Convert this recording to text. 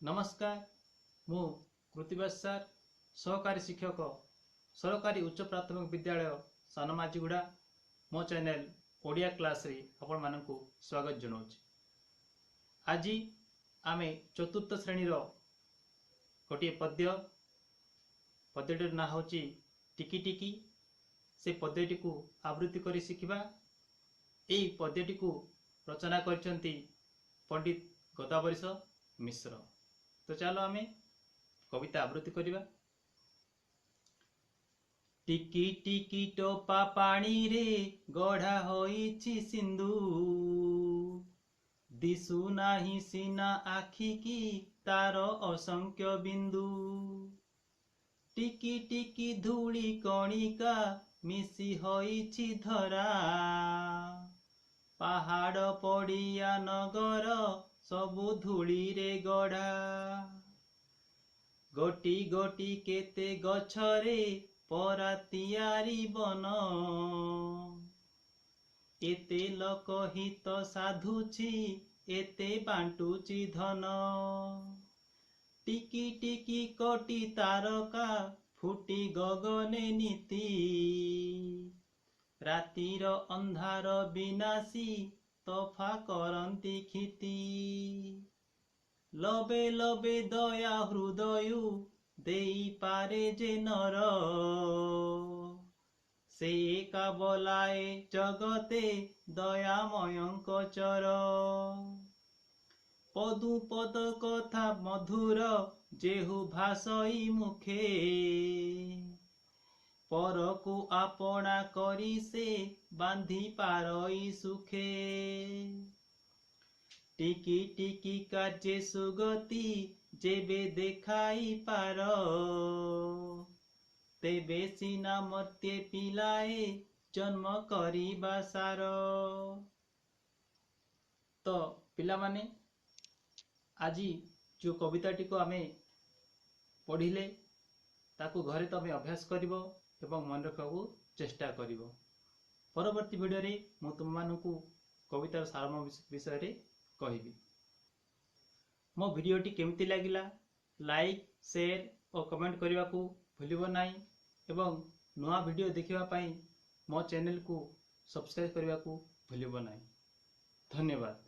नमस्कार मु कृतिबास सार सहकारी शिक्षक सरकारी उच्च प्राथमिक विद्यालय सानमाझीगुड़ा मो चैनल ओडिया क्लास रे आपण मानकु स्वागत जनाऊँ। आज आमे चतुर्थ श्रेणी गोटे पद्यटिर ना हूँ टिकी टिकी। से पद्यटी को आवृत्ति करी शिखिबा। एई पद्यटी को रचना करिसेंती पंडित गदावरीश मिश्र। तो चलो आमे कविता आवृत्ति करिबा। टिकी टिकी टोपा पानी रे गढ़ा होइछि सिंधु, दिसु नाही सिना आखि की तार असंख्य बिंदु। टिकी टिकी धूली कणिका मिसी होइछि धरा, पहाड़ पड़िया नगर सबु धूली रे गढ़ा। गोटी गोटी केते गछरे परा तियारी बन, एते लोक हित साधुछि एते बांटुछि धन। टिकी टिकी कोटी तारका फुटी गगने नीति, रातिर अंधार विनाशी तोफा करंती खिति। लबे लबे दया हृदय देई पारे जे नर, से एका बोलाए जगते दयामयंक चर। पदु पद कथा मधुर जेहु भाषई मुखे, परकु आपना करी से बांधी पारई सुखे। टिकी टिकी कार्ये सुगति जेबे देखाई पार, तेबे सीना मर्त्य पिलाए जन्म करिबा सार। तो पिला माने आज जो कविताटी को आमे पढ़िले ताकू घरे तमे अभ्यास करिवो एवं मन रखबाकू चेष्टा करिवो। परवर्ती वीडियो रे मु तुम मानकू कवितार सारम विषय रे कहिबी। मो वीडियोटी केमती लागिला लाइक शेयर और कमेंट करने को भूलिबो नाही एवं नवा वीडियो देखिबा पई मो चैनल को सब्सक्राइब करने को भूलिबो नाही। धन्यवाद।